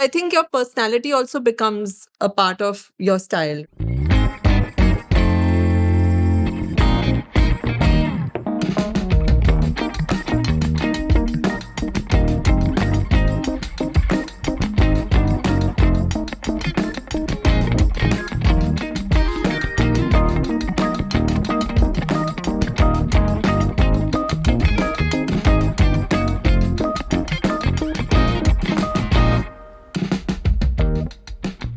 I think your personality also becomes a part of your style.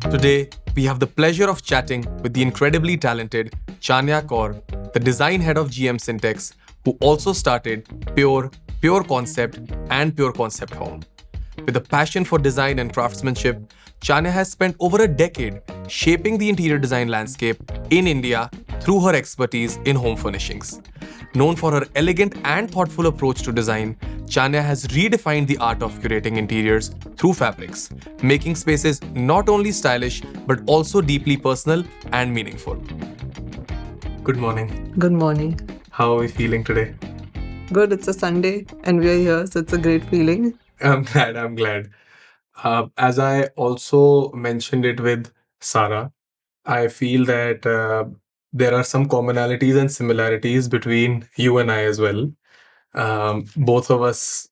Today, we have the pleasure of chatting with the incredibly talented Chanya Kaur, the design head of GM Syntex, who also started Pure Concept, and Pure Concept Home. With a passion for design and craftsmanship, Chanya has spent over a decade shaping the interior design landscape in India through her expertise in home furnishings. Known for her elegant and thoughtful approach to design, Chanya has redefined the art of curating interiors through fabrics, making spaces not only stylish but also deeply personal and meaningful. Good morning. Good morning. How are we feeling today? Good, it's a Sunday and we're here, so it's a great feeling. I'm glad. As I also mentioned it with Sarah, I feel that there are some commonalities and similarities between you and I as well. Both of us,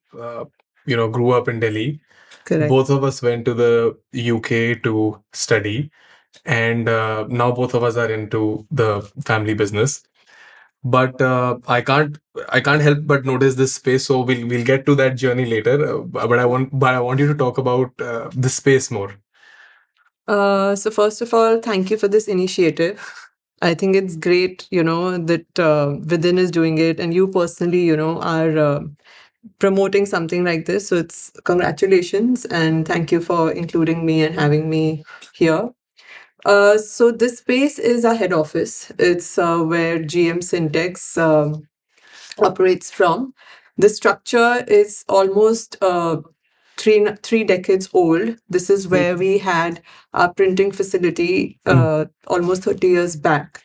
grew up in Delhi. Correct. Both of us went to the UK to study, and now both of us are into the family business. But I can't help but notice this space. So we'll get to that journey later. But I want you to talk about the space more. So first of all, thank you for this initiative. I think it's great, that Vidin is doing it and you personally, are promoting something like this. So it's congratulations and thank you for including me and having me here. So this space is our head office. It's where GM Syntex operates from. The structure is almost three decades old. This is where we had our printing facility almost 30 years back.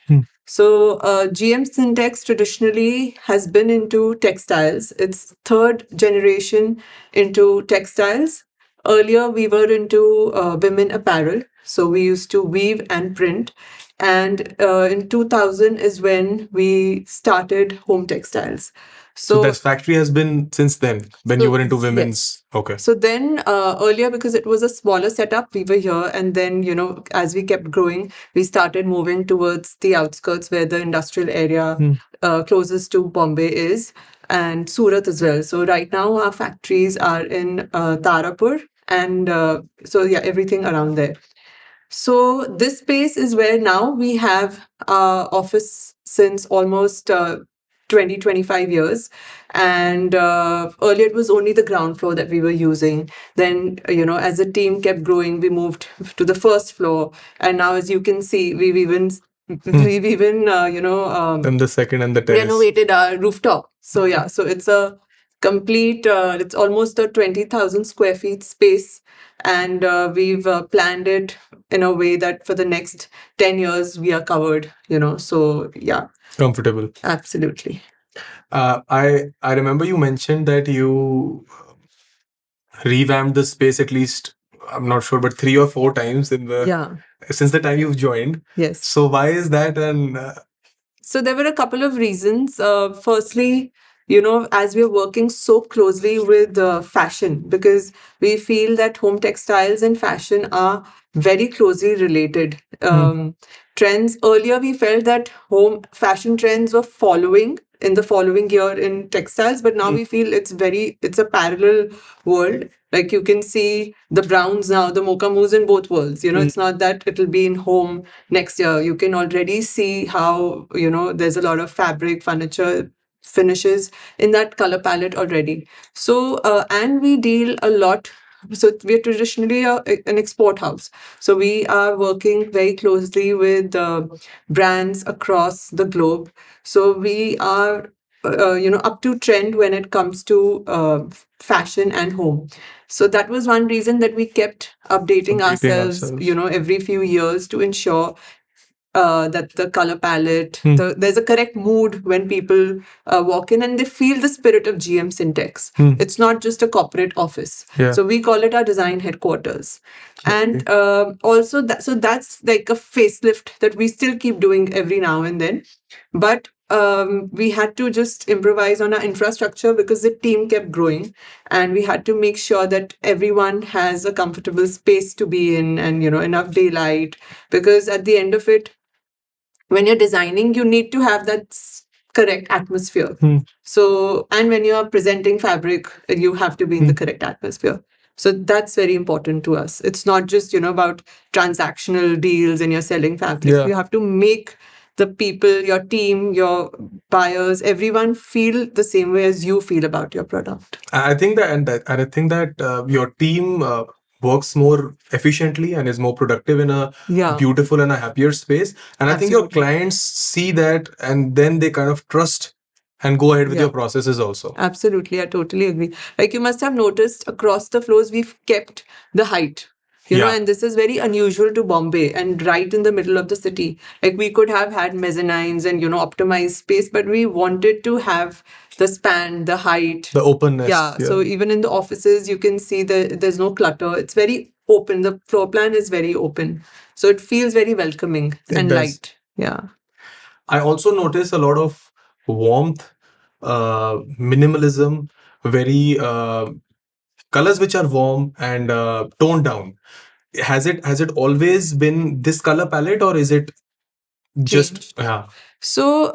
So GM Syntex traditionally has been into textiles. It's third generation into textiles. Earlier, we were into women apparel. So we used to weave and print. And in 2000 is when we started home textiles. So that factory has been since then, when you were into women's. Yes. Okay. So then earlier, because it was a smaller setup, we were here. And then, as we kept growing, we started moving towards the outskirts where the industrial area closest to Bombay is, and Surat as well. So right now, our factories are in Tarapur. And everything around there. So this space is where now we have our office since almost 20, 25 years. And earlier it was only the ground floor that we were using. Then, as the team kept growing, we moved to the first floor. And now, as you can see, we've even Then the second and the terrace. renovated our rooftop. So yeah, so it's a complete, it's almost a 20,000 square feet space. And we've planned it in a way that for the next 10 years we are covered, so yeah. Comfortable. Absolutely. I remember you mentioned that you revamped the space at least, I'm not sure, but 3 or 4 times since the time you've joined. Yes. So why is that? And So there were a couple of reasons. Firstly, as we're working so closely with fashion, because we feel that home textiles and fashion are very closely related. Trends earlier, we felt that home fashion trends were following in the following year in textiles, but now we feel it's a parallel world. Like you can see the browns now, the mocha moves in both worlds. It's not that it'll be in home next year. You can already see how, there's a lot of fabric, furniture, finishes in that color palette already. So, and we deal a lot. So we're traditionally an export house. So we are working very closely with brands across the globe. So we are, up to trend when it comes to fashion and home. So that was one reason that we kept updating ourselves, every few years to ensure that the color palette, there's a correct mood when people walk in and they feel the spirit of GM Syntex. It's not just a corporate office. Yeah. So we call it our design headquarters. And also, so that's like a facelift that we still keep doing every now and then. But we had to just improvise on our infrastructure because the team kept growing, and we had to make sure that everyone has a comfortable space to be in, and enough daylight, because at the end of it, when you're designing, you need to have that correct atmosphere. So, and when you're presenting fabric, you have to be in the correct atmosphere. So that's very important to us. It's not just about transactional deals and you're selling fabric. Yeah. You have to make the people, your team, your buyers, everyone feel the same way as you feel about your product. I think that, and I think that your team works more efficiently and is more productive in a Yeah. beautiful and a happier space. And I think your Absolutely. clients see that, and then they kind of trust and go ahead with your processes also. Absolutely, I totally agree. Like you must have noticed across the floors, we've kept the height. And this is very unusual to Bombay and right in the middle of the city. Like we could have had mezzanines and, optimized space, but we wanted to have the span, the height, the openness. Yeah. So even in the offices, you can see that there's no clutter. It's very open. The floor plan is very open. So it feels very welcoming and does. light. Yeah. I also notice a lot of warmth, minimalism, very colors which are warm and toned down. Has it always been this color palette, or is it just Changed. So,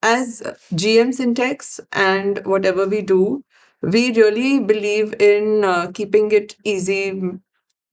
as GM Syntex and whatever we do, we really believe in keeping it easy,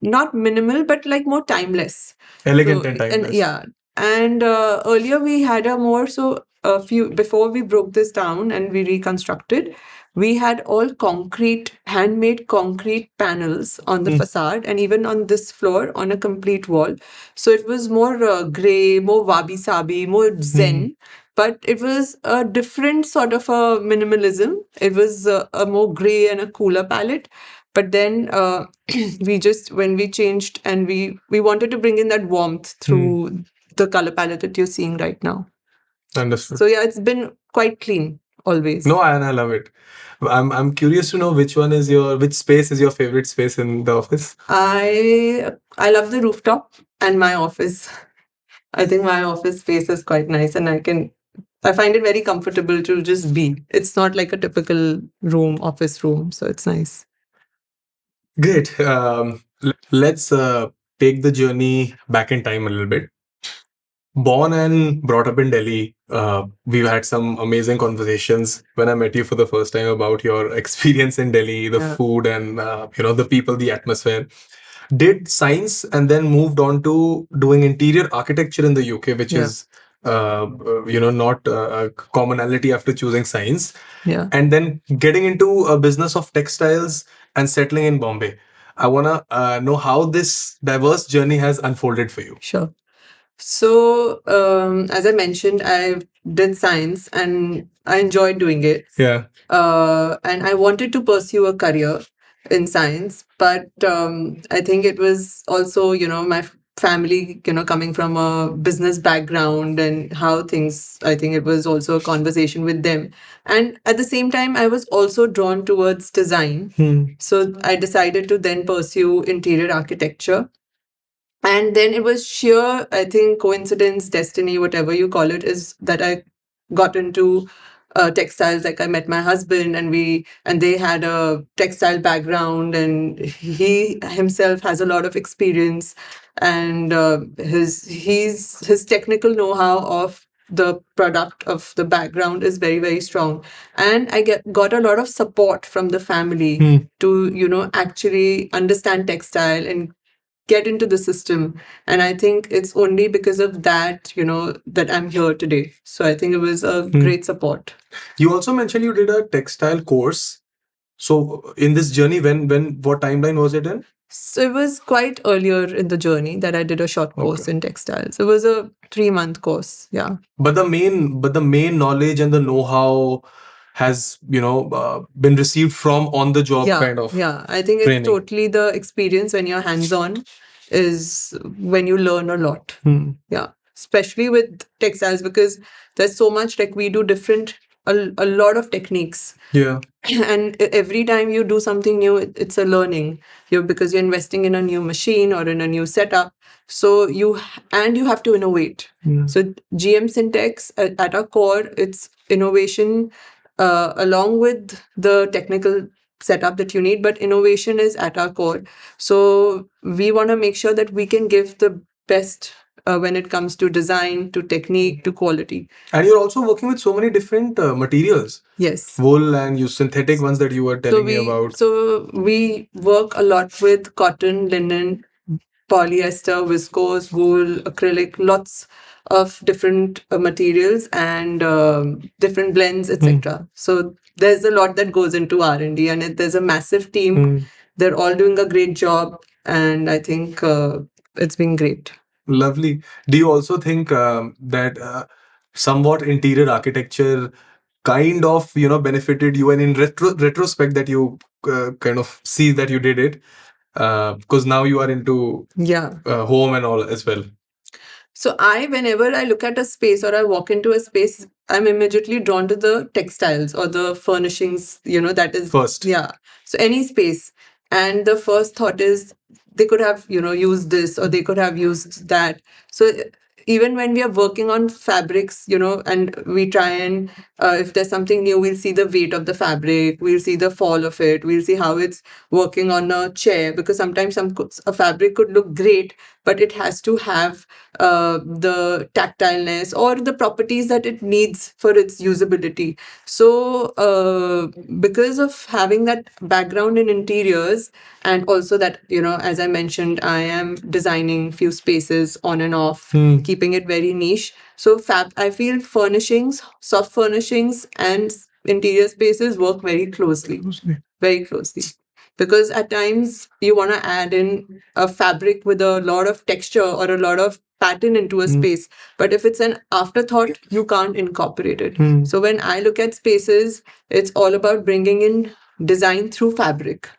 not minimal, but like more timeless. elegant So, and and timeless? yeah, and earlier we had a more so a few before we broke this down and we reconstructed. We had all concrete, handmade concrete panels on the facade and even on this floor on a complete wall. So it was more gray, more wabi sabi, more zen, but it was a different sort of a minimalism. It was a more gray and a cooler palette. But then when we changed and we wanted to bring in that warmth through the color palette that you're seeing right now. Understood. So yeah, it's been quite clean always. No, and I love it. I'm curious to know which space is your favorite space in the office? I love the rooftop and my office. I think my office space is quite nice, and I find it very comfortable to just be. It's not like a typical office room, so it's nice. Great. Let's take the journey back in time a little bit. Born and brought up in Delhi, we've had some amazing conversations when I met you for the first time about your experience in Delhi, the food, and the people, the atmosphere. Did science and then moved on to doing interior architecture in the UK, which is not a commonality after choosing science. Yeah. And then getting into a business of textiles and settling in Bombay. I want to know how this diverse journey has unfolded for you. Sure. So, as I mentioned, I did science and I enjoyed doing it. Yeah. And I wanted to pursue a career in science, but I think it was also, my family, coming from a business background and how things, I think it was also a conversation with them. And at the same time, I was also drawn towards design. So I decided to then pursue interior architecture. And then it was sheer, I think, coincidence, destiny, whatever you call it, is that I got into textiles. Like I met my husband, and they had a textile background, and he himself has a lot of experience, and his technical know-how of the product of the background is very, very strong. And I got a lot of support from the family to actually understand textile and get into the system. And I think it's only because of that, that I'm here today. So I think it was a great support. You also mentioned you did a textile course. So in this journey, what timeline was it in? So it was quite earlier in the journey that I did a short course in textiles. It was a 3-month course. Yeah. But the main knowledge and the know-how has been received from on the job kind of. Yeah, I think it's training. totally the experience when you're hands-on. is when you learn a lot. Yeah, especially with textiles, because there's so much, like we do a lot of techniques. Yeah. And every time you do something new, it's a learning. Because you're investing in a new machine or in a new setup. So you have to innovate. So GM Syntex at our core, it's innovation along with the technical setup that you need, but innovation is at our core. So we want to make sure that we can give the best when it comes to design, to technique, to quality. And you're also working with so many different materials. Yes. Wool and you synthetic ones that you were telling me about. So we work a lot with cotton, linen, polyester, viscose, wool, acrylic, lots of different materials and different blends, etc. So there's a lot that goes into R&D, and there's a massive team. They're all doing a great job, and I think it's been great. Lovely. Do you also think that somewhat interior architecture kind of benefited you, and in retrospect that you kind of see that you did it because now you are into home and all as well? So whenever I look at a space or I walk into a space, I'm immediately drawn to the textiles or the furnishings, that is First. Yeah. So any space. And the first thought is they could have, used this or they could have used that. So even when we are working on fabrics, and we try and if there's something new, we'll see the weight of the fabric, we'll see the fall of it, we'll see how it's working on a chair, because sometimes a fabric could look great, but it has to have the tactileness or the properties that it needs for its usability. So because of having that background in interiors, and also that, as I mentioned, I am designing few spaces on and off, keeping it very niche. So I feel furnishings, soft furnishings and interior spaces work very closely. Very closely. Because at times you want to add in a fabric with a lot of texture or a lot of pattern into a space. But if it's an afterthought, you can't incorporate it. So when I look at spaces, it's all about bringing in design through fabric.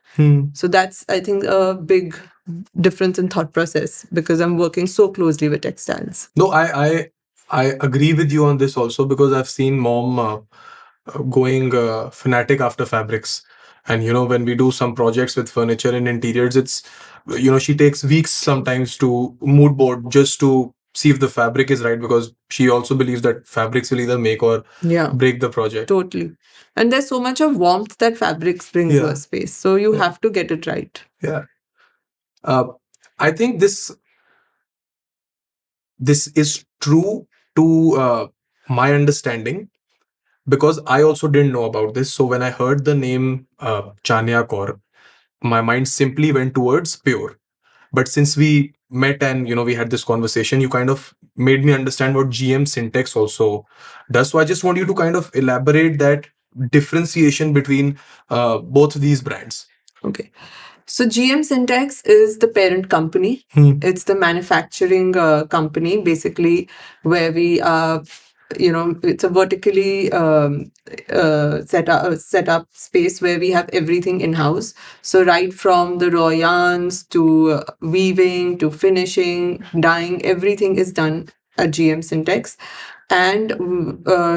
So that's, I think, a big difference in thought process, because I'm working so closely with textiles. No, I agree with you on this also, because I've seen mom going fanatic after fabrics. And when we do some projects with furniture and interiors, it's she takes weeks sometimes to mood board just to see if the fabric is right, because she also believes that fabrics will either make or break the project. Totally. And there's so much of warmth that fabrics bring to a space. So you have to get it right. Yeah. I think this is true to my understanding, because I also didn't know about this. So when I heard the name Chanya Kaur, my mind simply went towards pure. But since we met and we had this conversation, you kind of made me understand what GM Syntex also does. So I just want you to kind of elaborate that differentiation between both these brands. Okay. So GM Syntex is the parent company. It's the manufacturing company, basically, where we it's a vertically set up space where we have everything in house. So right from the raw yarns to weaving to finishing, dyeing, everything is done at GM Syntex. And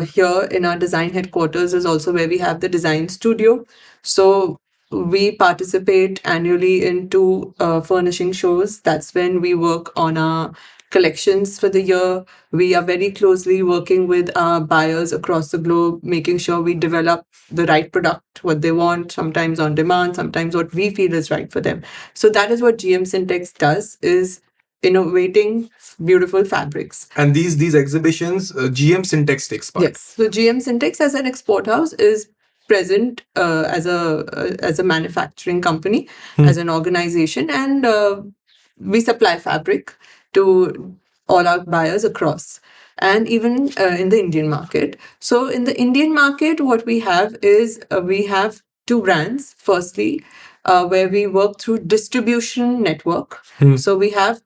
here in our design headquarters is also where we have the design studio. So we participate annually in two furnishing shows. That's when we work on our collections for the year. We are very closely working with our buyers across the globe, making sure we develop the right product, what they want, sometimes on demand, sometimes what we feel is right for them. So that is what GM Syntex does, is innovating beautiful fabrics. And these exhibitions, GM Syntex takes part. Yes. So GM Syntex as an export house is present as a manufacturing company, as an organization, and we supply fabric to all our buyers across, and even in the Indian market. So in the Indian market, what we have is we have two brands. Firstly, where we work through distribution network. So we have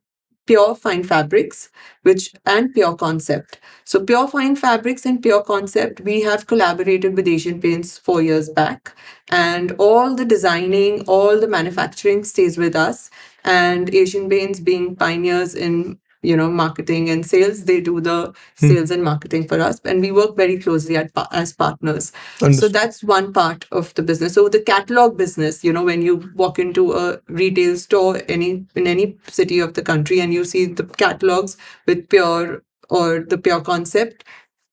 Pure Fine Fabrics, which and Pure Concept. So Pure Fine Fabrics and Pure Concept, we have collaborated with Asian Paints 4 years back, and all the designing, all the manufacturing stays with us. And Asian Paints, being pioneers in marketing and sales, they do the sales and marketing for us, and we work very closely as partners. So Understood. that's one part of the business. So the catalog business, when you walk into a retail store in any city of the country and you see the catalogs with Pure or the Pure Concept,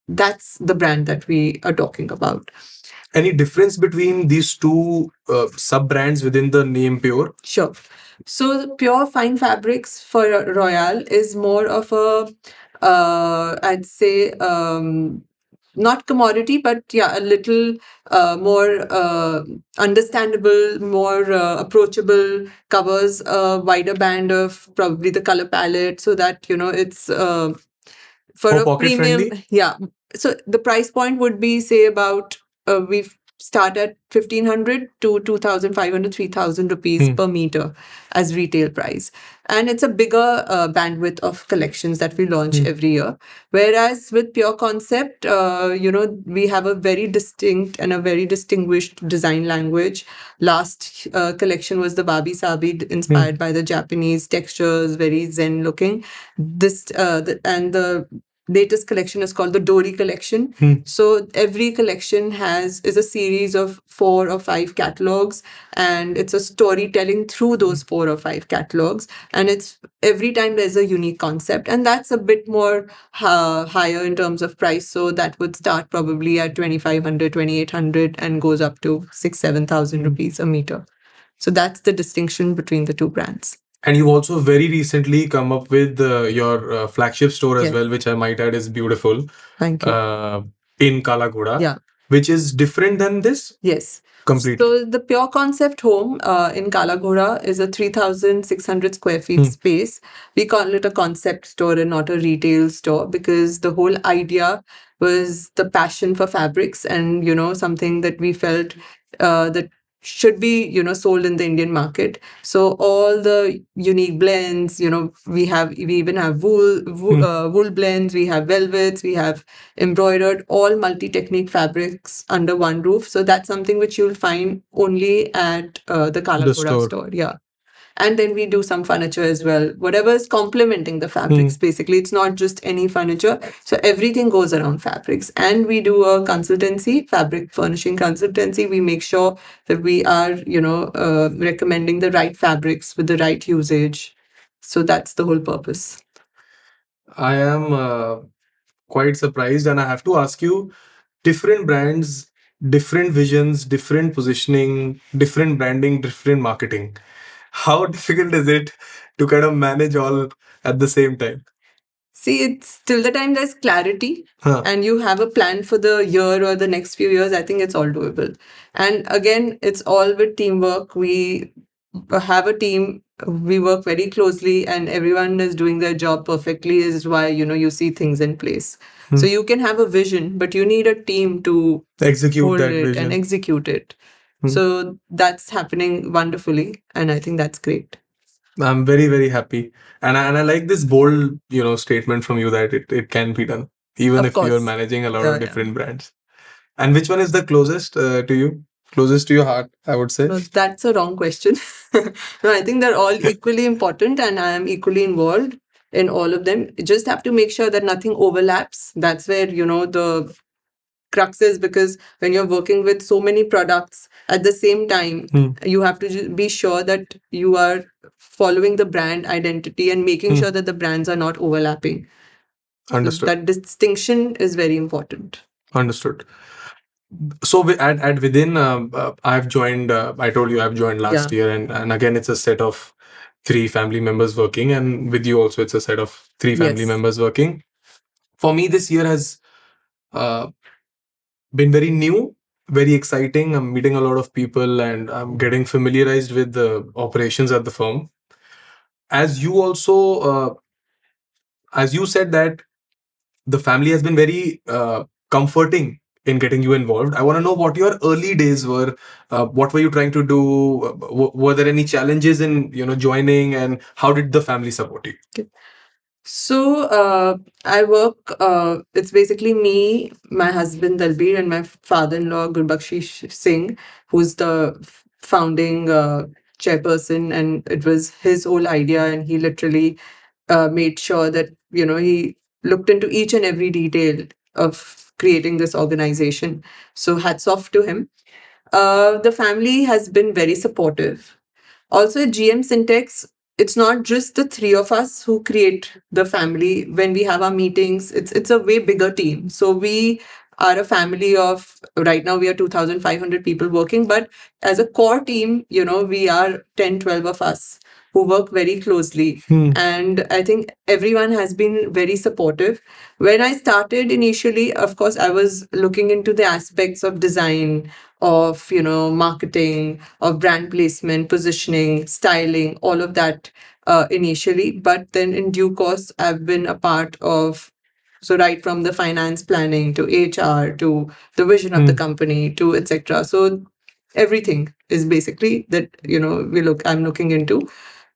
that's the brand that we are talking about. Any difference between these two sub brands within the name Pure? Sure. So the Pure Fine Fabrics for Royale is more of a, I'd say, not commodity, but yeah, a little more understandable, more approachable, covers a wider band of probably the color palette, so that it's for More a pocket premium. friendly? Yeah. So the price point would be, say, about we start at 1,500 to 2,500, 3,000 rupees per meter as retail price. And it's a bigger bandwidth of collections that we launch every year. Whereas with Pure Concept, we have a very distinct and a very distinguished design language. Last collection was the Wabi Sabi, inspired by the Japanese textures, very zen looking. And the latest collection is called the Dori collection. So every collection is a series of 4 or 5 catalogs, and it's a storytelling through those 4 or 5 catalogs. And it's every time there's a unique concept, and that's a bit more higher in terms of price. So that would start probably at 2,500, 2,800, and goes up to 6,000-7,000 rupees a meter. So that's the distinction between the two brands. And you've also very recently come up with your flagship store as well, which I might add is beautiful. Thank you. In Kalagoda. Yeah. Which is different than this? Yes. Completely. So the Pure Concept home in Kalagoda is a 3,600 square feet space. We call it a concept store and not a retail store, because the whole idea was the passion for fabrics, and something that we felt that should be sold in the Indian market. So all the unique blends, we even have wool blends, we have velvets, we have embroidered, all multi-technique fabrics under one roof. So that's something which you'll find only at the Kalagoda store. Yeah. And then we do some furniture as well. Whatever is complementing the fabrics, basically. It's not just any furniture. So everything goes around fabrics. And we do a consultancy, fabric furnishing consultancy. We make sure that we are, recommending the right fabrics with the right usage. So that's the whole purpose. I am quite surprised, and I have to ask you, different brands, different visions, different positioning, different branding, different marketing. How difficult is it to kind of manage all at the same time? See, it's till the time there's clarity and you have a plan for the year or the next few years, I think it's all doable. And again, it's all with teamwork. We have a team, we work very closely, and everyone is doing their job perfectly, is why you see things in place. So you can have a vision, but you need a team to Execute hold that it vision. and execute it. So that's happening wonderfully, and I think that's great. I'm very, very happy. And I like this bold, statement from you that it can be done, even Of if you're course. managing a lot Yeah, of yeah. different brands. And which one is the closest to you? Closest to your heart, I would say. No, that's a wrong question. No, I think they're all equally important, and I am equally involved in all of them. You just have to make sure that nothing overlaps. That's where, the crux is, because when you're working with so many products at the same time, you have to be sure that you are following the brand identity and making sure that the brands are not overlapping. Understood. So that distinction is very important. Understood. So at within, I've joined. I told you I've joined last year, and again it's a set of 3 family members working, and with you also it's a set of 3 family Yes. members working. For me, this year has uh, been very new, very exciting. I'm meeting a lot of people, and I'm getting familiarized with the operations at the firm. As you also, as you said that the family has been very comforting in getting you involved. I want to know what your early days were. What were you trying to do? Were there any challenges in joining, and how did the family support you? Okay. So I work. It's basically me, my husband Dalbir, and my father-in-law Gurbakshish Singh, who's the founding chairperson, and it was his whole idea, and he literally made sure that he looked into each and every detail of creating this organization. So hats off to him. The family has been very supportive. Also, at GM Syntex, it's not just the three of us who create the family. When we have our meetings, it's a way bigger team. So we are a family of, right now we are 2,500 people working, but as a core team, we are 10, 12 of us who work very closely. And I think everyone has been very supportive. When I started initially, of course, I was looking into the aspects of design, of marketing, of brand placement, positioning, styling, all of that initially. But then in due course, I've been a part of, so right from the finance planning to HR to the vision of the company to etc. So everything is basically that I'm looking into.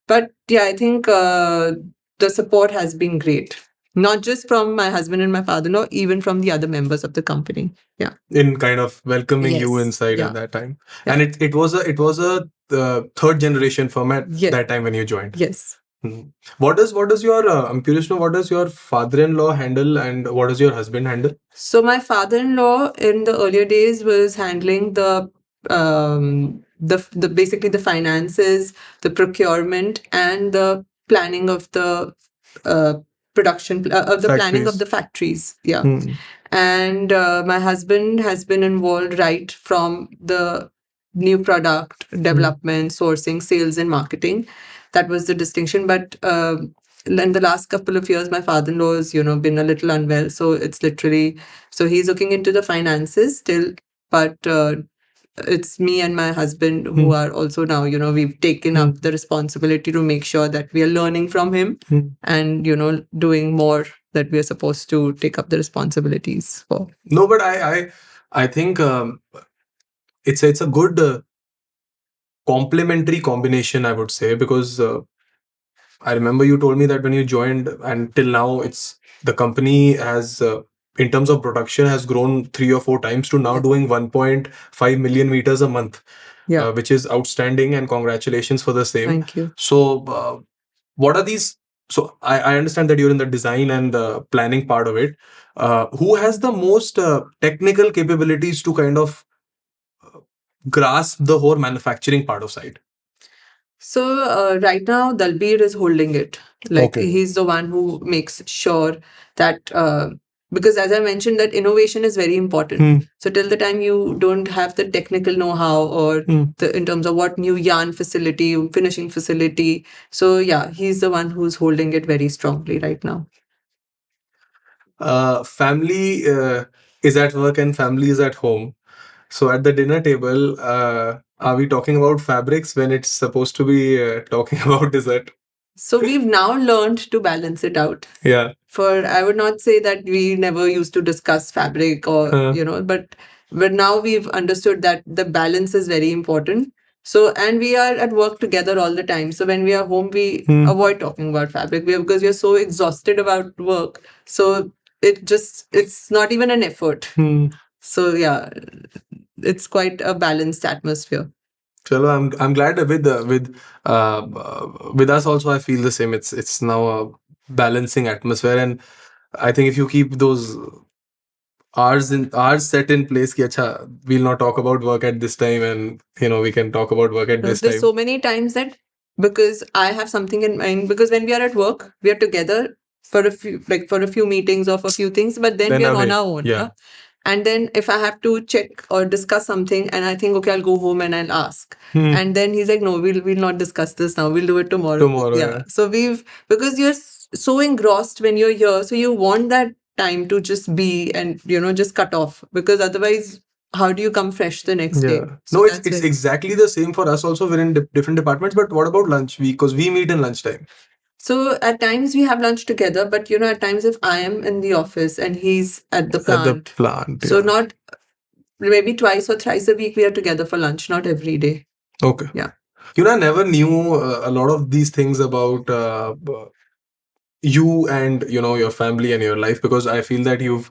But yeah, I think the support has been great, not just from my husband and my father-in-law, even from the other members of the company. Yeah, in kind of welcoming you yes, inside yeah, at that time. yeah. And it was a third generation firm at Yes. that time when you joined. Yes. What does your I'm curious to know, what does your father-in-law handle and what does your husband handle? So my father-in-law in the earlier days was handling the basically the finances, the procurement, and the planning of the uh, production of the planning of the factories. Yeah. And my husband has been involved right from the new product development, sourcing, sales, and marketing. That was the distinction. But in the last couple of years, my father-in-law has, been a little unwell. So it's literally, so he's looking into the finances still, but it's me and my husband who are also now, we've taken up the responsibility to make sure that we are learning from him and, doing more that we are supposed to take up the responsibilities for. No, but I think it's a good complementary combination, I would say, because I remember you told me that when you joined and till now, it's the company has in terms of production has grown 3 or 4 times to now Yeah. doing 1.5 million meters a month, Yeah. which is outstanding, and congratulations for the same. Thank you. So, what are these? So, I understand that you're in the design and planning part of it. Who has the most technical capabilities to kind of grasp the whole manufacturing part of side? So right now, Dalbir is holding it. Like Okay. he's the one who makes sure that because as I mentioned, that innovation is very important. So till the time you don't have the technical know-how or in terms of what new yarn facility, finishing facility. So yeah, he's the one who's holding it very strongly right now. Family is at work and family is at home. So at the dinner table, are we talking about fabrics when it's supposed to be talking about dessert? So we've now learned to balance it out. Yeah. For I would not say that we never used to discuss fabric or but now we've understood that the balance is very important. So and we are at work together all the time. So when we are home, we avoid talking about fabric because we are so exhausted about work. So it's not even an effort. So yeah, it's quite a balanced atmosphere. Chalo, I'm glad with us also. I feel the same. It's now a balancing atmosphere, and I think if you keep those hours set in place, ki, acha, we'll not talk about work at this time, and we can talk about work at this There's time. so many times that because I have something in mind, because when we are at work, we are together for a few meetings or for a few things, but then we are on our own. Yeah. Huh? And then if I have to check or discuss something and I think, okay, I'll go home and I'll ask. And then he's like, no, we'll not discuss this now. We'll do it tomorrow. Tomorrow, Yeah. yeah. So because you're so engrossed when you're here, so you want that time to just be and, just cut off because otherwise, how do you come fresh the next day? Yeah. So No, it's that's it's very- exactly the same for us also. We're in different departments, but what about lunch? Because we meet in lunchtime. So at times we have lunch together, but at times if I am in the office and he's at the At the plant, plant, so yeah. not maybe twice or thrice a week we are together for lunch, not every day. Okay. Yeah. I never knew a lot of these things about you and your family and your life, because I feel that you've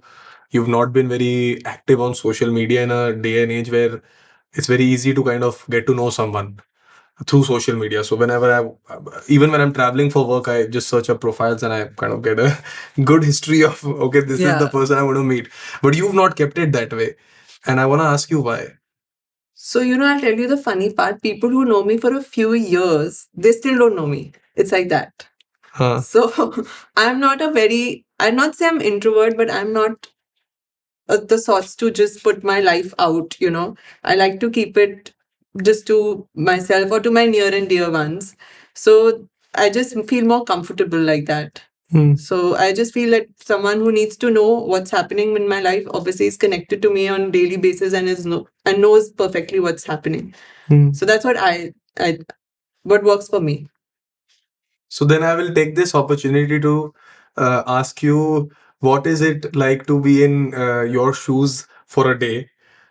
not been very active on social media in a day and age where it's very easy to kind of get to know someone through social media. So whenever even when I'm traveling for work, I just search up profiles and I kind of get a good history of, okay, this is the Yeah. person I want to meet. But you've not kept it that way, and I want to ask you why. So, I'll tell you the funny part. People who know me for a few years, they still don't know me. It's like that. Huh. So, I'm not say I'm introvert, but I'm not the sorts to just put my life out. I like to keep it just to myself or to my near and dear ones. So, I just feel more comfortable like that. So I just feel that someone who needs to know what's happening in my life obviously is connected to me on a daily basis and and knows perfectly what's happening. So that's what works for me. So then I will take this opportunity to ask you, what is it like to be in your shoes for a day?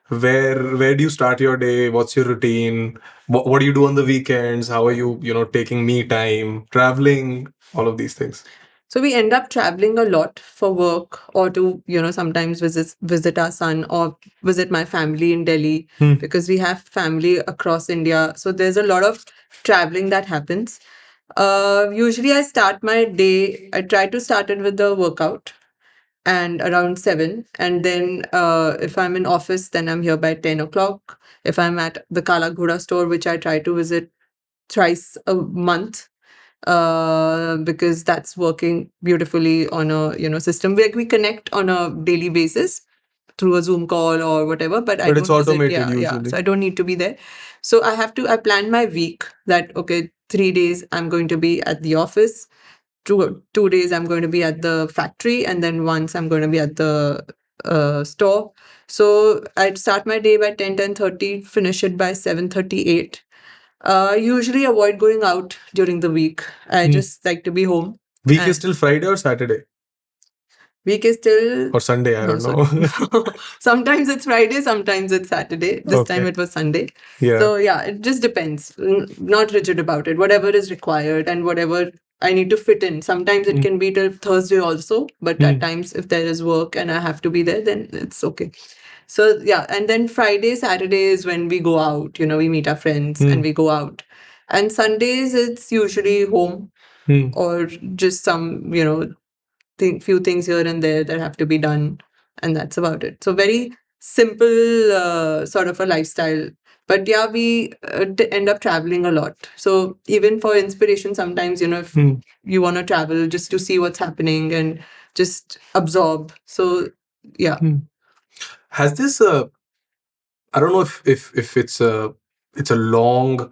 Where do you start your day? What's your routine? What do you do on the weekends? How are you, taking me time, traveling, all of these things? So we end up traveling a lot for work or to, sometimes visit our son or visit my family in Delhi because we have family across India. So there's a lot of traveling that happens. Usually I start my day, I try to start it with the workout and around 7. And then if I'm in office, then I'm here by 10 o'clock. If I'm at the Kala Ghoda store, which I try to visit thrice a month, because that's working beautifully on a system where we connect on a daily basis through a Zoom call or whatever. But I But it's don't visit. automated Yeah, yeah. usually. So I don't need to be there. So I plan my week that okay, 3 days I'm going to be at the office. Two days I'm going to be at the factory, and then once I'm going to be at the store. So I'd start my day by 10:30, finish it by 7:38. Usually avoid going out during the week. I just like to be home. Week is till Friday or Saturday Week is still or Sunday? I no, don't know. sometimes it's Friday, sometimes it's Saturday. This time Okay. it was Sunday. Yeah. So yeah, it just depends. Not rigid about it. Whatever is required and whatever I need to fit in. Sometimes it can be till Thursday also, but at times if there is work and I have to be there, then it's okay. So yeah, and then Friday, Saturday is when we go out. We meet our friends and we go out. And Sundays it's usually home or just some few things here and there that have to be done, and that's about it. So very simple sort of a lifestyle. But yeah, we end up traveling a lot. So even for inspiration, sometimes if you want to travel just to see what's happening and just absorb. So yeah. Has this I don't know if it's a long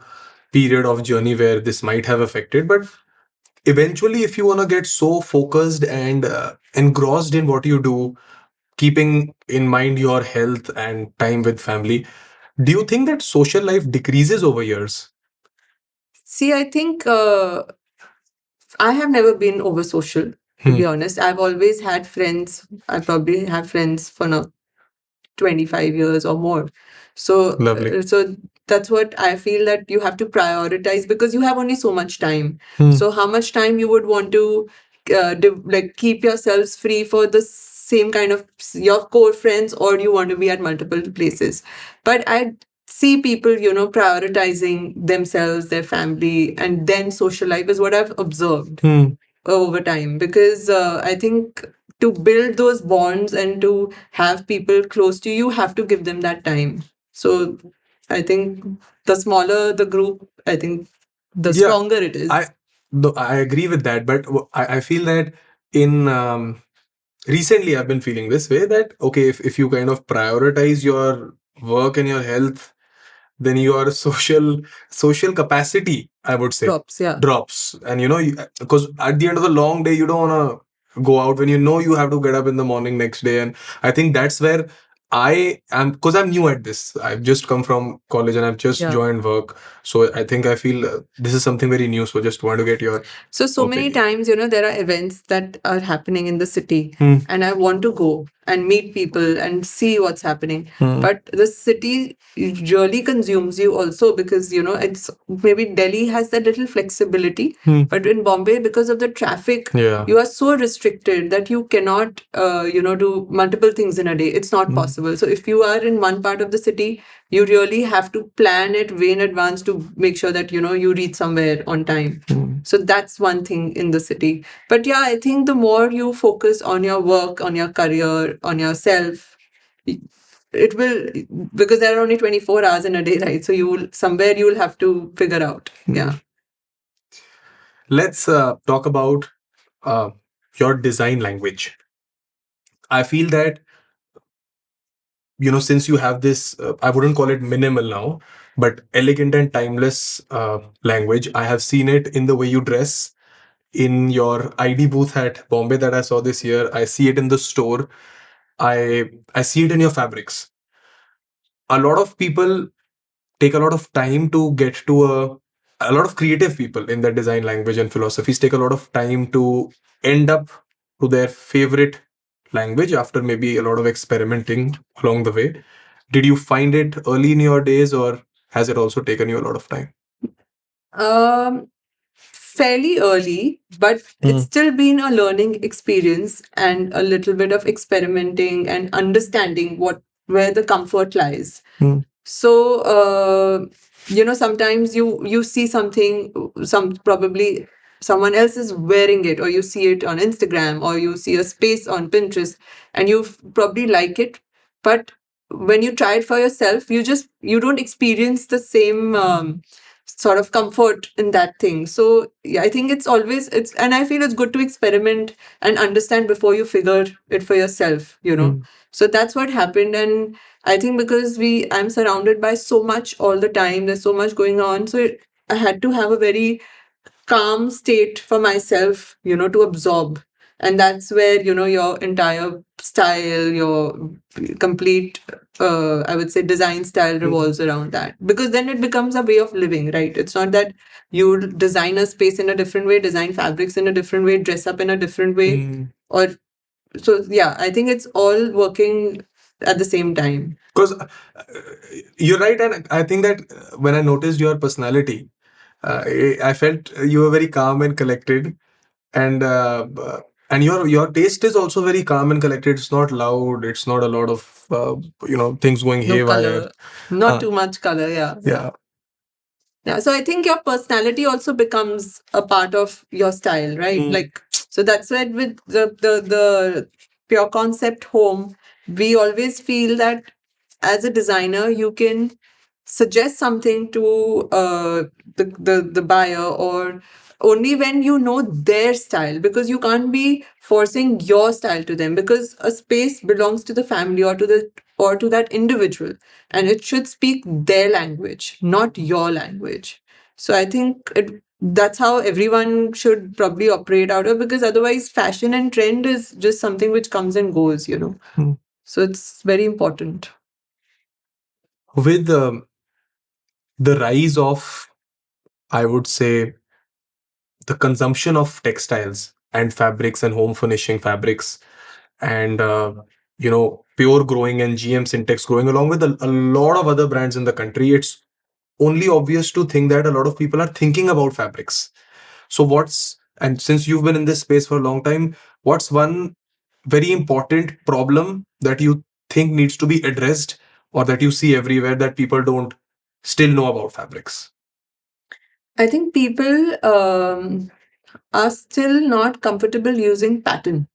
period of journey where this might have affected, but eventually if you want to get so focused and engrossed in what you do, keeping in mind your health and time with family, do you think that social life decreases over years? See, I think I have never been over social, to be honest. I've always had friends. I probably have friends for now 25 years or more. So, Lovely. so that's what I feel, that you have to prioritize because you have only so much time. So, how much time you would want to like keep yourselves free for the same kind of your core friends, or you want to be at multiple places? But I see people, prioritizing themselves, their family, and then social life is what I've observed over time, because I think to build those bonds and to have people close to you, you have to give them that time. So I think the smaller the group, I think the Yeah, stronger it is. I agree with that, but I feel that in recently I've been feeling this way, that okay, if you kind of prioritize your work and your health, then your social capacity, I would say, Drops, yeah. drops. And because at the end of the long day, you don't want to go out when you know you have to get up in the morning next day. And I think that's where I am, because I'm new at this. I've just come from college and I've just joined work. So I think I feel this is something very new. So just want to get your so many opinion. times, there are events that are happening in the city, Hmm. and I want to go and meet people and see what's happening. But the city really consumes you also because, it's maybe Delhi has that little flexibility, but in Bombay, because of the traffic, Yeah. you are so restricted that you cannot, do multiple things in a day. It's not possible. So if you are in one part of the city, you really have to plan it way in advance to make sure that, you reach somewhere on time. So that's one thing in the city. But yeah, I think the more you focus on your work, on your career, on yourself, it will, because there are only 24 hours in a day, right? So somewhere you'll have to figure out. Yeah. Let's talk about uh, your design language. I feel that, since you have this, I wouldn't call it minimal now, but elegant and timeless language. I have seen it in the way you dress, in your ID booth at Bombay that I saw this year. I see it in the store. I see it in your fabrics. A lot of people take a lot of time to get to a lot of creative people in their design language and philosophies take a lot of time to end up to their favorite language after maybe a lot of experimenting along the way. Did you find it early in your days, or has it also taken you a lot of time? Um, Fairly early, but it's still been a learning experience and a little bit of experimenting and understanding where the comfort lies. So, sometimes you see something, probably someone else is wearing it, or you see it on Instagram, or you see a space on Pinterest, and you probably like it, but when you try it for yourself, you don't experience the same sort of comfort in that thing. So yeah, I think and I feel it's good to experiment and understand before you figure it for yourself. So that's what happened, and I think because I'm surrounded by so much all the time, there's so much going on. So I had to have a very calm state for myself, to absorb. And that's where, your entire style, your complete, I would say, design style revolves around that. Because then it becomes a way of living, right? It's not that you design a space in a different way, design fabrics in a different way, dress up in a different way, or so yeah, I think it's all working at the same time. Because you're right, and I think that when I noticed your personality, I felt you were very calm and collected, and your taste is also very calm and collected. It's not loud. It's not a lot of things going No haywire. color, not too much color. Yeah. Yeah. Yeah, so I think your personality also becomes a part of your style, right? Like, so that's why with the pure concept home, we always feel that as a designer, you can suggest something to the buyer, or only when you know their style, because you can't be forcing your style to them, because a space belongs to the family, or to that individual, and it should speak their language, not your language. So I think that's how everyone should probably operate out of, because otherwise fashion and trend is just something which comes and goes. So it's very important. With the rise of, I would say, the consumption of textiles and fabrics and home furnishing fabrics, and pure growing and GM Syntex growing along with a lot of other brands in the country, it's only obvious to think that a lot of people are thinking about fabrics. So and since you've been in this space for a long time, what's one very important problem that you think needs to be addressed, or that you see everywhere, that people don't still know about fabrics? I think people are still not comfortable using pattern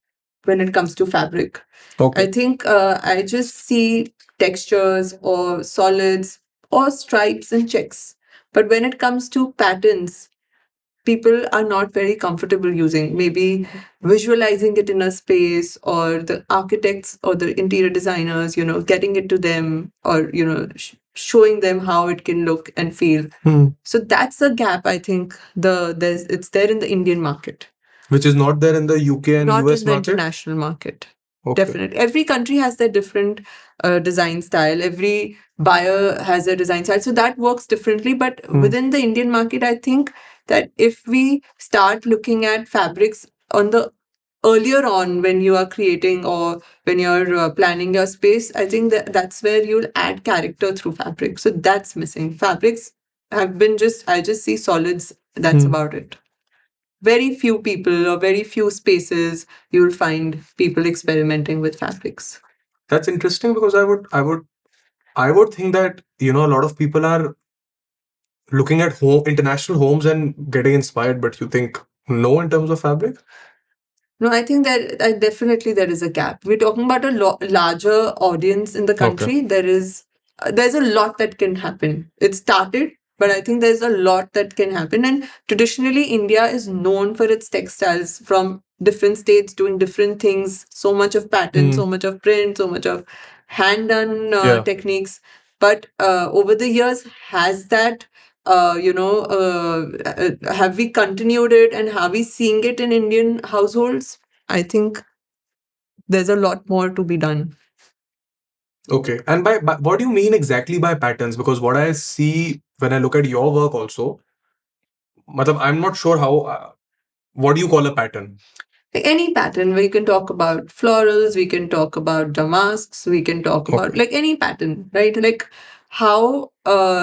when it comes to fabric. Okay. I think I just see textures or solids or stripes and checks. But when it comes to patterns, people are not very comfortable using, maybe visualizing it in a space, or the architects or the interior designers, getting it to them, or, showing them how it can look and feel. So that's a gap, I think. It's there in the Indian market, Which is not there in the UK and not US in the market. international market. Okay. Definitely. Every country has their different design style. Every buyer has a design style. So that works differently. But within the Indian market, I think that if we start looking at fabrics on the earlier on when you are creating or when you're planning your space, I think that that's where you'll add character through fabric. So that's missing. Fabrics have been just, I just see solids. That's about it. Very few people or very few spaces you'll find people experimenting with fabrics. That's interesting because I would think that a lot of people are looking at international homes and getting inspired, but you think no in terms of fabric? No, I think that definitely there is a gap. We're talking about a larger audience in the Okay. country. There's a lot that can happen. It started, but I think there's a lot that can happen. And traditionally, India is known for its textiles from different states doing different things. So much of pattern, so much of print, so much of hand done Yeah. techniques. But over the years, has that have we continued it and are we seeing it in Indian households? I think there's a lot more to be done. Okay. And by what do you mean exactly by patterns? Because what I see when I look at your work also, I'm not sure how. What do you call a pattern? Any pattern. We can talk about florals, we can talk about damasks, we can talk about Okay. like any pattern, right? Like how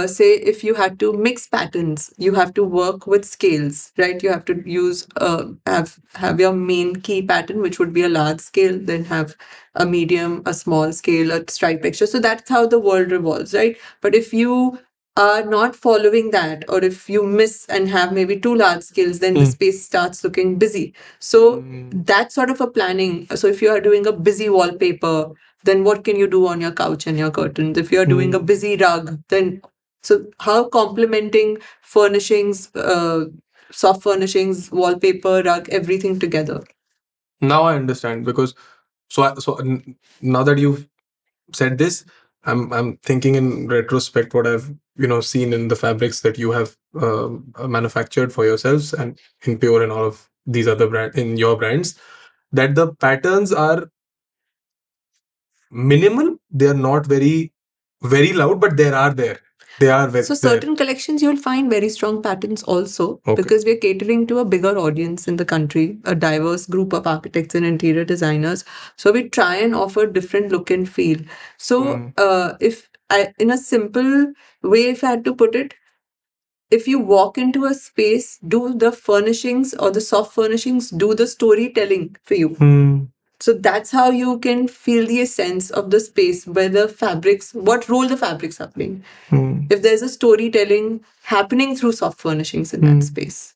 say if you had to mix patterns, you have to work with scales, right? You have to use have your main key pattern, which would be a large scale, then have a medium, a small scale, a stripe texture. So that's how the world revolves, right? But if you are not following that, or if you miss and have maybe two large scales, then the space starts looking busy. So that's sort of a planning. So if you are doing a busy wallpaper, then what can you do on your couch and your curtains? If you're doing a busy rug, then so how complementing furnishings, soft furnishings, wallpaper, rug, everything together. Now I understand because now that you've said this, I'm thinking in retrospect what I've seen in the fabrics that you have manufactured for yourselves and in Pure and all of these other in your brands, that the patterns are minimal. They are not very loud, but they are there. They are So certain collections you'll find very strong patterns also. Okay. Because we're catering to a bigger audience in the country, a diverse group of architects and interior designers. So we try and offer different look and feel. So if I, in a simple way, if I had to put it, if you walk into a space, do the furnishings or the soft furnishings do the storytelling for you. So that's how you can feel the essence of the space where the fabrics, what role the fabrics are playing. If there's a storytelling happening through soft furnishings in that space.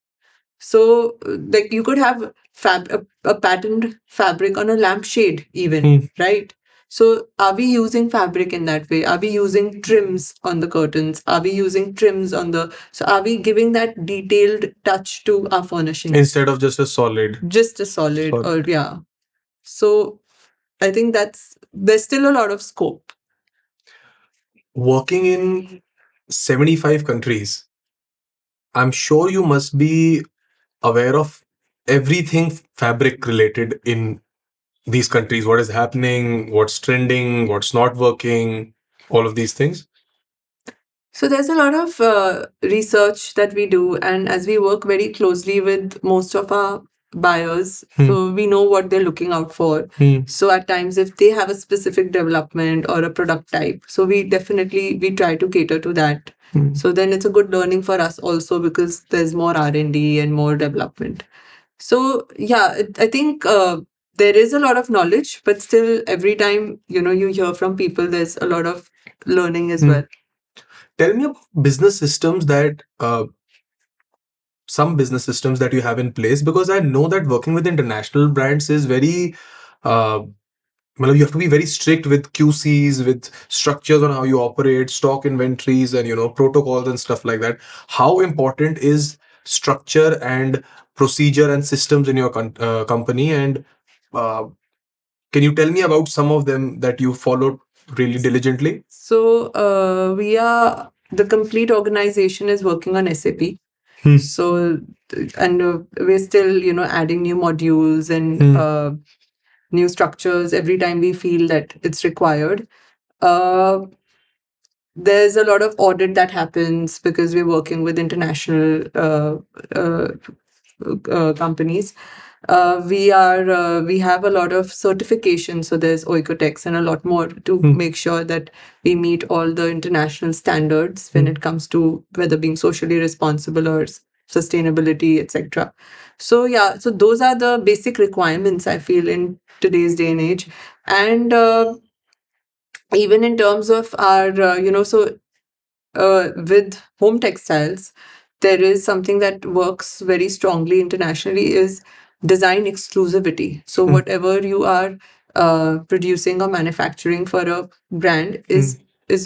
So, like you could have a patterned fabric on a lampshade, even, right? So, are we using fabric in that way? Are we using trims on the curtains? Are we using trims on the. So, are we giving that detailed touch to our furnishings? Instead of just a solid. Just a solid, or yeah. So, I think there's still a lot of scope. Working in 75 countries, I'm sure you must be aware of everything fabric related in these countries. What is happening, what's trending, what's not working, all of these things. So there's a lot of research that we do, and as we work very closely with most of our buyers, so we know what they're looking out for. So at times, if they have a specific development or a product type, so we try to cater to that. So then it's a good learning for us also because there's more R&D and more development. So yeah, I think there is a lot of knowledge, but still every time you hear from people, there's a lot of learning as well. Tell me about some business systems that you have in place, because I know that working with international brands is very well, you have to be very strict with QCs, with structures on how you operate, stock inventories, and protocols and stuff like that. How important is structure and procedure and systems in your company? And uh, can you tell me about some of them that you followed really diligently? So the complete organization is working on SAP. So and we're still adding new modules and new structures every time we feel that it's required. Uh, there's a lot of audit that happens because we're working with international uh, companies. We have a lot of certification, so there's Oikotex and a lot more to make sure that we meet all the international standards when it comes to whether being socially responsible or sustainability, etc. So yeah, so those are the basic requirements I feel in today's day and age. And even in terms of our with home textiles, there is something that works very strongly internationally is design exclusivity. So whatever you are producing or manufacturing for a brand is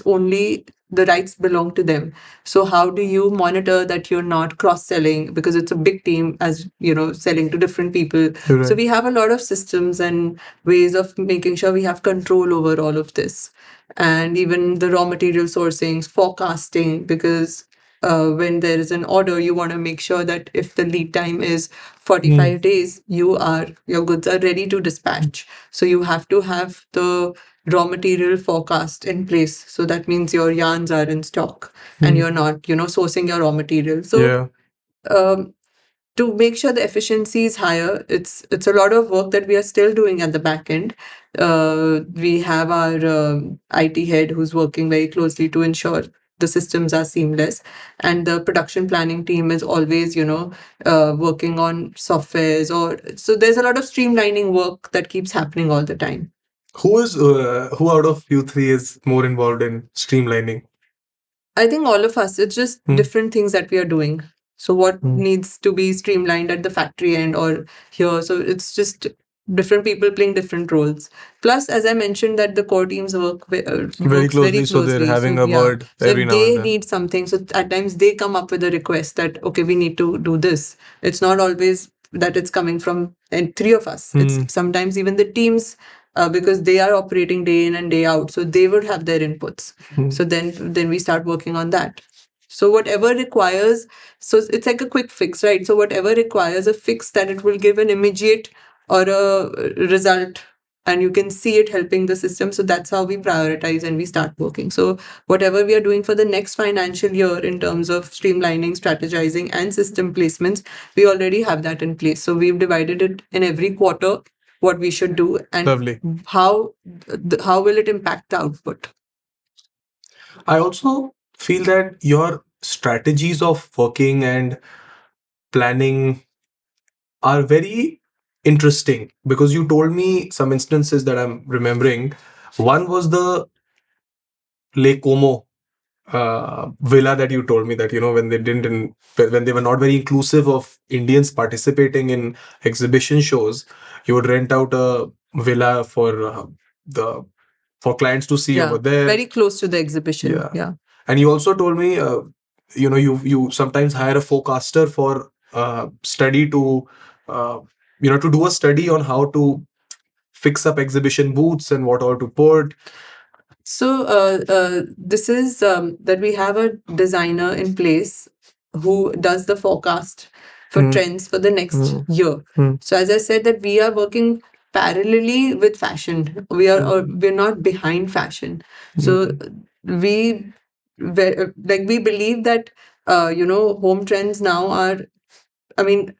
only the rights belong to them. So how do you monitor that you're not cross selling, because it's a big team, as you know, selling to different people. Right. So we have a lot of systems and ways of making sure we have control over all of this, and even the raw material sourcing, forecasting, because when there is an order, you want to make sure that if the lead time is 45 days, your goods are ready to dispatch. So you have to have the raw material forecast in place. So that means your yarns are in stock and you're not, sourcing your raw material. So yeah. To make sure the efficiency is higher, it's a lot of work that we are still doing at the back end. We have our IT head who's working very closely to ensure the systems are seamless, and the production planning team is always, working on softwares, or so there's a lot of streamlining work that keeps happening all the time. Who out of you three is more involved in streamlining? I think all of us, it's just different things that we are doing. So what needs to be streamlined at the factory end or here. So it's just different people playing different roles. Plus, as I mentioned, that the core teams Very works very closely, so they're closely. having So a yeah, word so every if now and they then. need something, so at times they come up with a request that, okay, we need to do this. It's not always that it's coming from and three of us. It's sometimes even the teams, because they are operating day in and day out, so they would have their inputs. So then we start working on that. So whatever requires, so it's like a quick fix, right? So whatever requires a fix that it will give an immediate or a result, and you can see it helping the system. So that's how we prioritize and we start working. So whatever we are doing for the next financial year in terms of streamlining, strategizing, and system placements, we already have that in place. So we've divided it in every quarter what we should do and Lovely. how will it impact the output. I also feel that your strategies of working and planning are very interesting, because you told me some instances that I'm remembering. One was the Lake Como villa that you told me, that when they didn't when they were not very inclusive of Indians participating in exhibition shows, you would rent out a villa the for clients to see over there. Very close to the exhibition. Yeah. And you also told me, you sometimes hire a forecaster for study to to do a study on how to fix up exhibition booths and what all to put. So this is that we have a designer in place who does the forecast for trends for the next year. So as I said, that we are working parallelly with fashion. We're not behind fashion. So we we believe that home trends now are, I mean,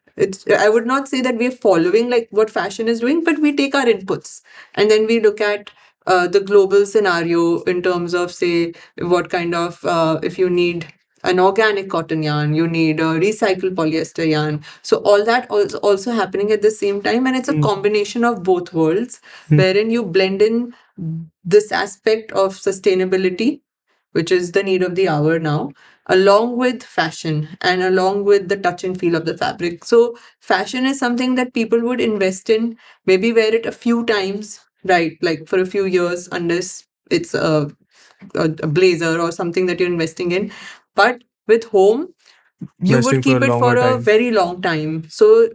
I would not say that we're following like what fashion is doing, but we take our inputs and then we look at the global scenario in terms of, say, what kind of, if you need an organic cotton yarn, you need a recycled polyester yarn. So all that is also happening at the same time. And it's a combination of both worlds, wherein you blend in this aspect of sustainability, which is the need of the hour now, along with fashion and along with the touch and feel of the fabric. So, fashion is something that people would invest in, maybe wear it a few times, right? Like for a few years, unless it's a blazer or something that you're investing in. But with home, you Investing would keep for a it for longer a time. very long time. So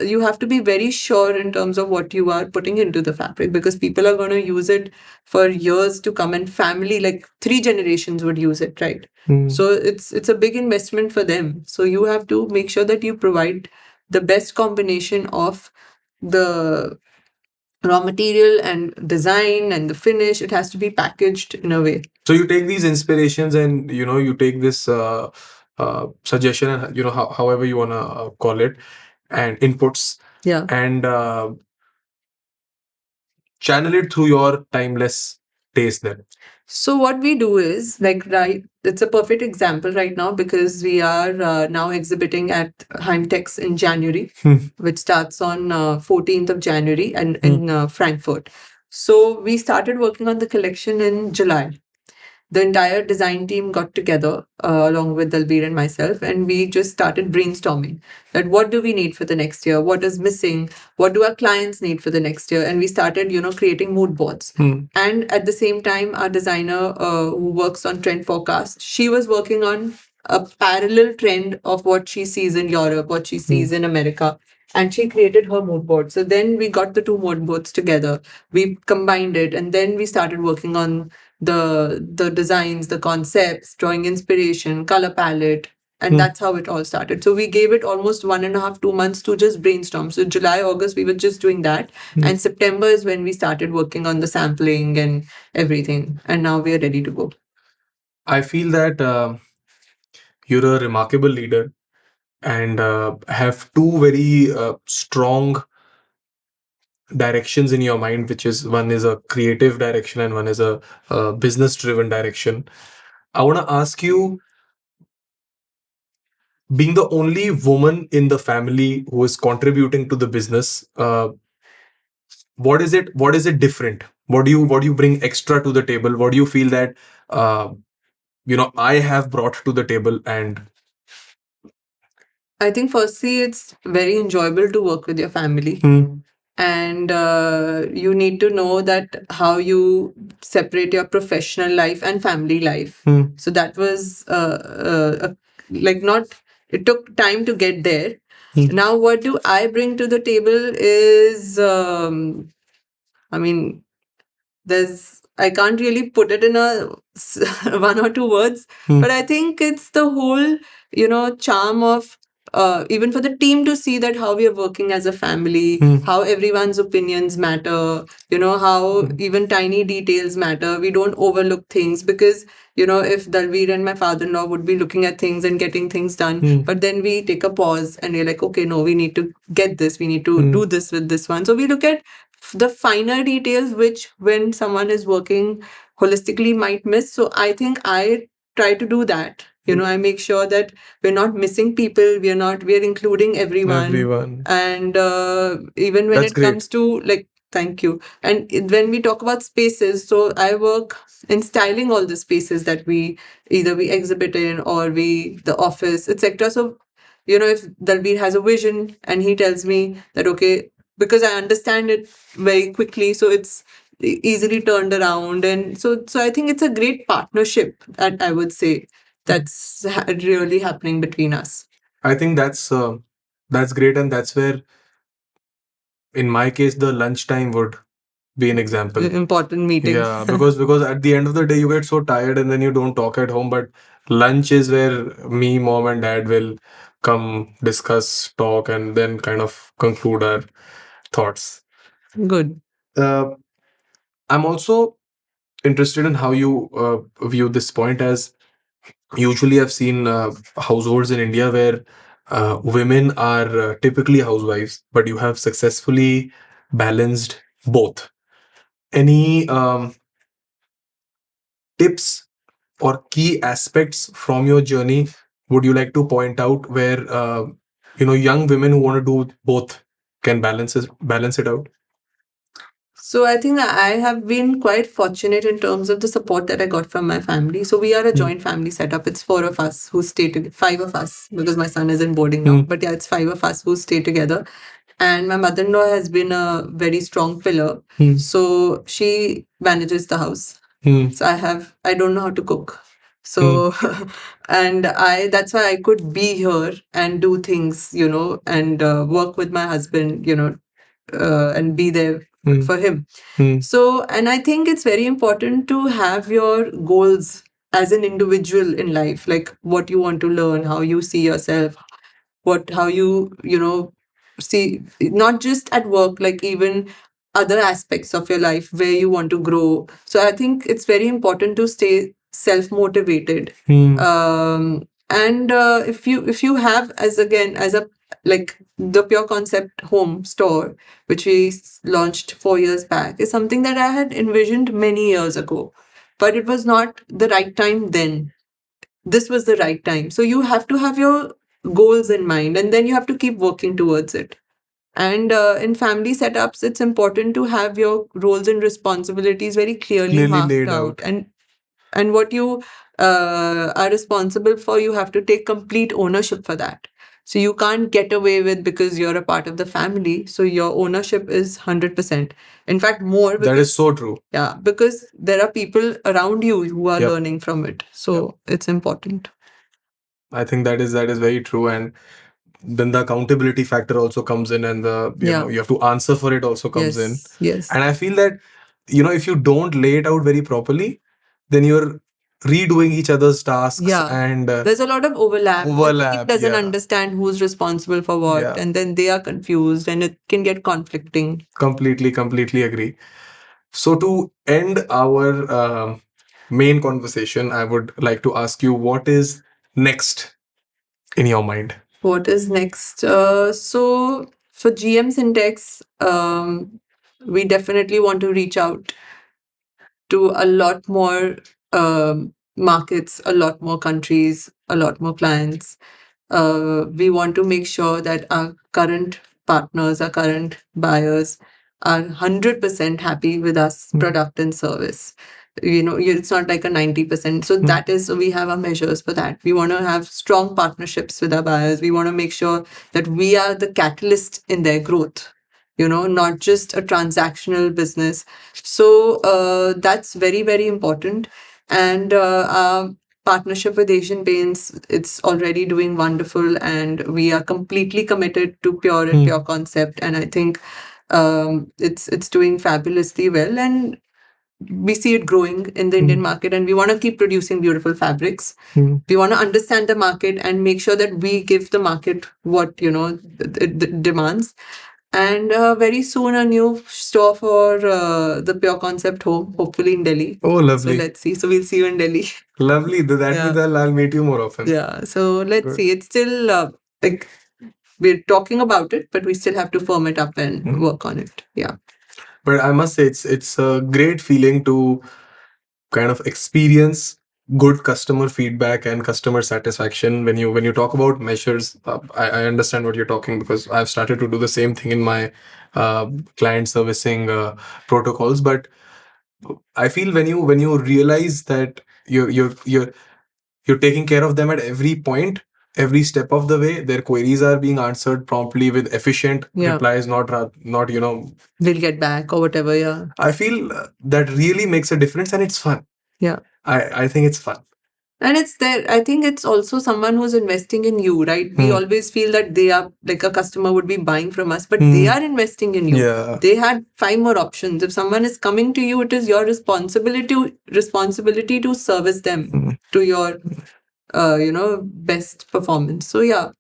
you have to be very sure in terms of what you are putting into the fabric, because people are going to use it for years to come, and family, like 3 generations would use it, right? So it's a big investment for them. So you have to make sure that you provide the best combination of the raw material and design and the finish. It has to be packaged in a way. So you take these inspirations and you take this suggestion and however you wanna call it, and inputs, Yeah. and channel it through your timeless taste then. So what we do is like, right, it's a perfect example right now because we are now exhibiting at Heimtex in January, which starts on 14th of January and in Frankfurt. So we started working on the collection in July. The entire design team got together along with Dalbir and myself, and we just started brainstorming that what do we need for the next year, what is missing, what do our clients need for the next year, and we started creating mood boards. And at the same time, our designer who works on trend forecast, she was working on a parallel trend of what she sees in Europe, what she sees in America, and she created her mood board. So then we got the two mood boards together, we combined it, and then we started working on the designs, the concepts, drawing inspiration, color palette, and that's how it all started. So we gave it almost 1.5, 2 months to just brainstorm. So July, August, we were just doing that, and September is when we started working on the sampling and everything, and now we are ready to go. I feel that you're a remarkable leader and have two very strong directions in your mind, which is one is a creative direction and one is a business driven direction. I want to ask you, being the only woman in the family who is contributing to the business, what is it different? What do you bring extra to the table? What do you feel that uh, I have brought to the table? And I think firstly, it's very enjoyable to work with your family. And you need to know that how you separate your professional life and family life. So that was like not, it took time to get there. Now what do I bring to the table is I mean, there's, I can't really put it in a one or two words, but I think it's the whole charm of even for the team to see that how we are working as a family, how everyone's opinions matter, how even tiny details matter. We don't overlook things because if Dalveer and my father-in-law would be looking at things and getting things done, but then we take a pause and we're like, okay, no, we need to get this, we need to do this with this one. So we look at the finer details which when someone is working holistically might miss. So I think I try to do that. I make sure that we're not missing people, we're including everyone. And even when That's it great. comes to like, thank you. And when we talk about spaces, so I work in styling all the spaces that we either we exhibit in or we the office, etc. So if Dalbir has a vision and he tells me that okay, because I understand it very quickly, so it's easily turned around, and so I think it's a great partnership that I would say that's really happening between us. I think that's great, and that's where, in my case, the lunchtime would be an example. Important meeting. Yeah, because at the end of the day, you get so tired and then you don't talk at home. But lunch is where me, mom, and dad will come, discuss, talk, and then kind of conclude our thoughts. Good. Uh, I'm also interested in how you view this point, as usually I've seen households in India where women are typically housewives, but you have successfully balanced both. Any tips or key aspects from your journey would you like to point out where young women who want to do both can balance it out? So I think I have been quite fortunate in terms of the support that I got from my family. So we are a joint family setup. It's four of us who stay together, five of us because my son is in boarding now. But yeah, it's five of us who stay together. And my mother-in-law has been a very strong pillar. So she manages the house. So I don't know how to cook. So and that's why I could be here and do things, and work with my husband, and be there for him. So, and I think it's very important to have your goals as an individual in life, like what you want to learn, how you see yourself, how you, see, not just at work, like even other aspects of your life where you want to grow. So I think it's very important to stay self motivated. And if you have, as again, as a, like, the Pure Concept home store, which we launched 4 years back, is something that I had envisioned many years ago, but it was not the right time then. This was the right time. So you have to have your goals in mind, and then you have to keep working towards it. And in family setups, it's important to have your roles and responsibilities very clearly marked laid out. And what you are responsible for, you have to take complete ownership for that. So you can't get away with, because you're a part of the family, so your ownership is 100%. In fact, more, That because is so true. yeah, because there are people around you who are Yep. learning from it. So it's important. I think that is very true, and then the accountability factor also comes in, and the Yeah. you have to answer for it also comes in. Yes, yes. And I feel that if you don't lay it out very properly, then you're redoing each other's tasks. Yeah. And There's a lot of overlap. The team overlap. doesn't Yeah, understand who's responsible for what, Yeah. and then they are confused, and it can get conflicting. completely agree. So to end our main conversation, I would like to ask you, what is next in your mind? What is next? So for GM Syntex, we definitely want to reach out to a lot more markets, a lot more countries, a lot more clients. We want to make sure that our current partners, our current buyers, are 100% happy with us product and service. It's not like a 90%. So that is, we have our measures for that. We want to have strong partnerships with our buyers. We want to make sure that we are the catalyst in their growth, not just a transactional business. So that's very, very important. And our partnership with Asian Paints, it's already doing wonderful, and we are completely committed to Pure and Pure Concept. And I think it's doing fabulously well, and we see it growing in the Indian market, and we want to keep producing beautiful fabrics. We want to understand the market and make sure that we give the market what it demands. And very soon, a new store for the Pure Concept home, hopefully in Delhi. Oh, So lovely. let's see. So we'll see you in Delhi. Lovely. That Yeah. means I'll meet you more often. Yeah. So let's Good. see. It's still like, we're talking about it, but we still have to firm it up and work on it. Yeah. But I must say, it's a great feeling to kind of experience good customer feedback and customer satisfaction. When you talk about measures, I understand what you're talking, because I've started to do the same thing in my client servicing protocols. But I feel when you realize that you're taking care of them at every point, every step of the way, their queries are being answered promptly with efficient replies, not We'll get back or whatever. Yeah. I feel that really makes a difference, and it's fun. Yeah. I think it's fun. And it's there. I think it's also someone who's investing in you, right? We always feel that they are, like, a customer would be buying from us, but they are investing in you. Yeah. They had 5 more options. If someone is coming to you, it is your responsibility to service them to your best performance. So yeah.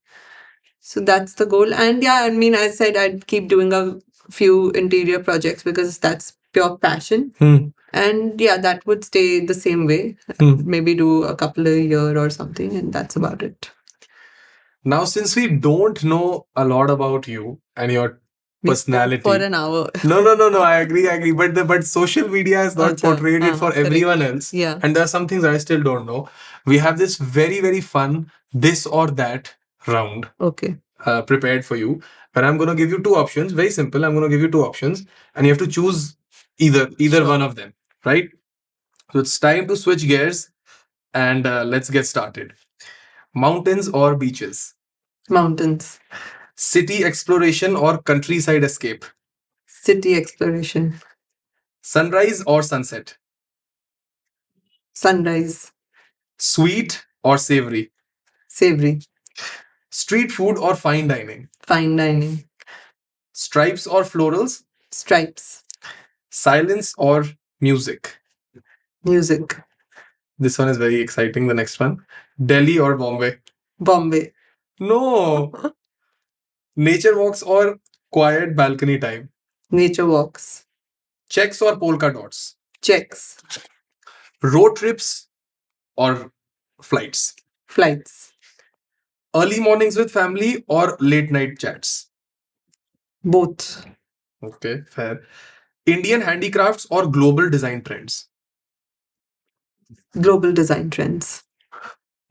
So that's the goal. And yeah, I mean, I said I'd keep doing a few interior projects because that's pure passion. And yeah, that would stay the same way. Maybe do a couple a year or something, and that's about it. Now, since we don't know a lot about you and your We spoke personality for an hour. No. I agree. But social media has not Acha, portrayed it for correct. everyone else. Yeah. And there are some things I still don't know. We have this very, very fun this or that round Okay. prepared for you. But I'm going to give you two options. Very simple. I'm going to give you two options, and you have to choose either Sure. one of them, right? So it's time to switch gears, and let's get started. Mountains or beaches? Mountains. City exploration or countryside escape? City exploration. Sunrise or sunset? Sunrise. Sweet or savory? Savory. Street food or fine dining? Fine dining. Stripes or florals? Stripes. Silence or music? Music. This one is very exciting. The next one. Delhi or Bombay? Bombay. No. Nature walks or quiet balcony time? Nature walks. Checks or polka dots? Checks. Road trips or flights? Flights. Early mornings with family or late night chats? Both. Okay, fair. Indian handicrafts or global design trends? Global design trends.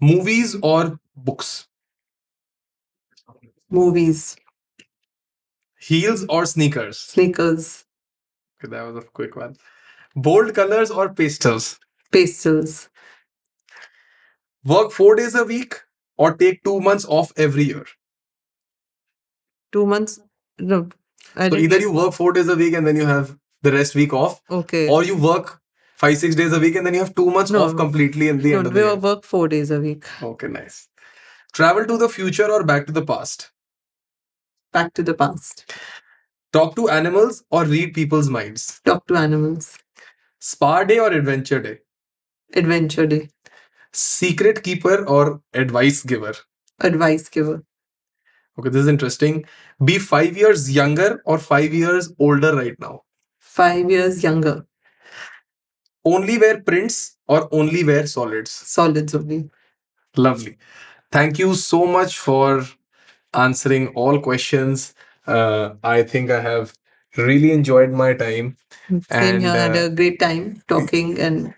Movies or books? Movies. Heels or sneakers? Sneakers. Okay, that was a quick one. Bold colors or pastels? Pastels. Work 4 days a week or take 2 months off every year? 2 months. No. I So didn't either get. you work 4 days a week and then you have the rest week off, Okay. or you work 5-6 days a week and then you have 2 months No. off completely in the No, end of we the year. work 4 days a week. Okay, nice. Travel to the future or back to the past? Back to the past. Talk to animals or read people's minds? Talk to animals. Spa day or adventure day? Adventure day. Secret keeper or advice giver? Advice giver. Okay, this is interesting. Be 5 years younger or 5 years older right now? 5 years younger. Only wear prints or only wear solids? Solids only. Lovely. Thank you so much for answering all questions. I think I have really enjoyed my time. Same here. Had a great time talking and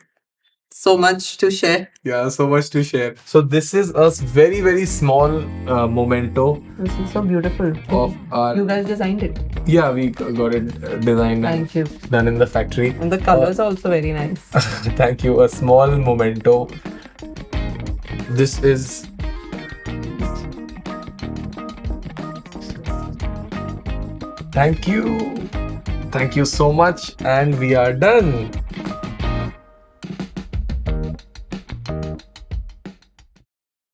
so much to share. Yeah, so much to share. So this is a very, very small memento This is so beautiful. of our. You guys designed it. Yeah, we got it designed and Thank you. done in the factory. And the colors are also very nice. Thank you. A small memento. This is. Thank you. Thank you so much. And we are done.